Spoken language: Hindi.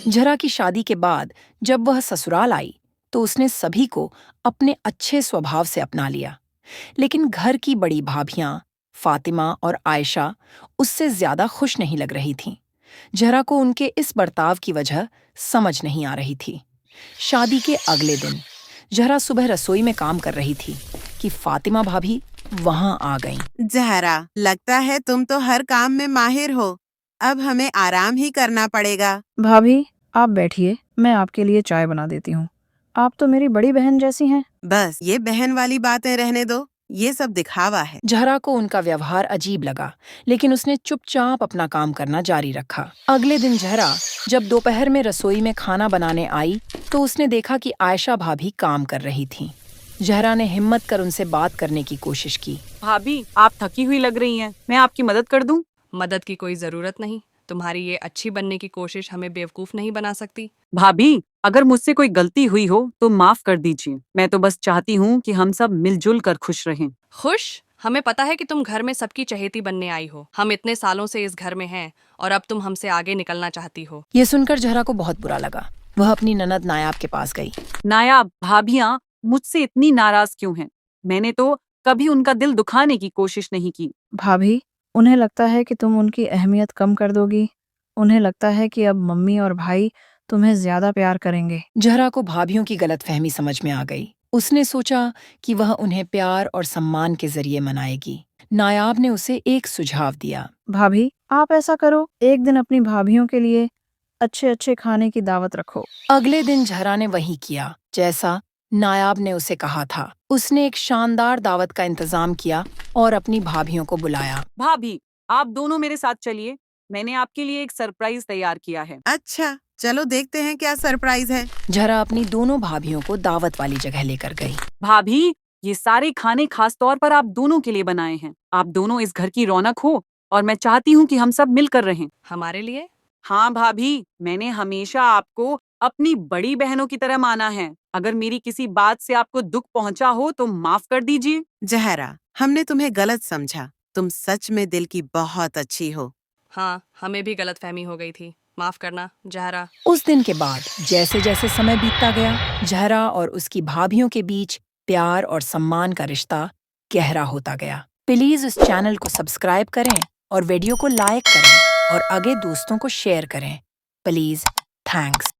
जहरा की शादी के बाद जब वह ससुराल आई तो उसने सभी को अपने अच्छे स्वभाव से अपना लिया। लेकिन घर की बड़ी भाभियां फातिमा और आयशा उससे ज्यादा खुश नहीं लग रही थीं। जहरा को उनके इस बर्ताव की वजह समझ नहीं आ रही थी। शादी के अगले दिन जहरा सुबह रसोई में काम कर रही थी कि फातिमा भाभी वहां आ गईं। जहरा, लगता है तुम तो हर काम में माहिर हो। अब हमें आराम ही करना पड़ेगा। भाभी, आप बैठिए, मैं आपके लिए चाय बना देती हूँ। आप तो मेरी बड़ी बहन जैसी हैं। बस ये बहन वाली बातें रहने दो, ये सब दिखावा है। जहरा को उनका व्यवहार अजीब लगा, लेकिन उसने चुपचाप अपना काम करना जारी रखा। अगले दिन जहरा जब दोपहर में रसोई में खाना बनाने आई तो उसने देखा कि आयशा भाभी काम कर रही थीं। जहरा ने हिम्मत कर उनसे बात करने की कोशिश की। भाभी, आप थकी हुई लग रही हैं। मैं आपकी मदद कर दूं? मदद की कोई जरूरत नहीं। तुम्हारी ये अच्छी बनने की कोशिश हमें बेवकूफ नहीं बना सकती। भाभी, अगर मुझसे कोई गलती हुई हो तो माफ कर दीजिए। मैं तो बस चाहती हूँ कि हम सब मिलजुल कर खुश रहें। खुश? हमें पता है कि तुम घर में सबकी चहेती बनने आई हो। हम इतने सालों से इस घर में हैं और अब तुम हमसे आगे निकलना चाहती हो। ये सुनकर जहरा को बहुत बुरा लगा। वह अपनी ननद नायाब के पास गई। नायाब, भाभियाँ मुझसे इतनी नाराज क्यों हैं? मैंने तो कभी उनका दिल दुखाने की कोशिश नहीं की। भाभी, उन्हें लगता है कि तुम उनकी अहमियत कम कर दोगी। उन्हें लगता है कि अब मम्मी और भाई तुम्हें ज्यादा प्यार करेंगे। जहरा को भाभियों की गलतफहमी समझ में आ गई। उसने सोचा कि वह उन्हें प्यार और सम्मान के जरिए मनाएगी। नायाब ने उसे एक सुझाव दिया। भाभी, आप ऐसा करो, एक दिन अपनी भाभियों के लिए अच्छे अच्छे खाने की दावत रखो। अगले दिन जहरा ने वही किया जैसा नायाब ने उसे कहा था। उसने एक शानदार दावत का इंतजाम किया और अपनी भाभियों को बुलाया। भाभी, आप दोनों मेरे साथ चलिए। मैंने आपके लिए एक सरप्राइज तैयार किया है। अच्छा, चलो देखते हैं क्या सरप्राइज है। जहरा अपनी दोनों भाभियों को दावत वाली जगह लेकर गई। भाभी, ये सारे खाने खास तौर पर आप दोनों के लिए बनाए हैं। आप दोनों इस घर की रौनक हो और मैं चाहती हूँ कि हम सब मिलकर रहें। हमारे लिए? हाँ भाभी, मैंने हमेशा आपको अपनी बड़ी बहनों की तरह माना है। अगर मेरी किसी बात से आपको दुख पहुंचा हो तो माफ कर दीजिए। जहरा, हमने तुम्हें गलत समझा। तुम सच में दिल की बहुत अच्छी हो। हाँ, हमें भी गलतफहमी हो गई थी। माफ करना जहरा। उस दिन के बाद जैसे जैसे समय बीतता गया, जहरा और उसकी भाभियों के बीच प्यार और सम्मान का रिश्ता गहरा होता गया। प्लीज इस चैनल को सब्सक्राइब करें और वीडियो को लाइक करें और आगे दोस्तों को शेयर करें। Please, thanks.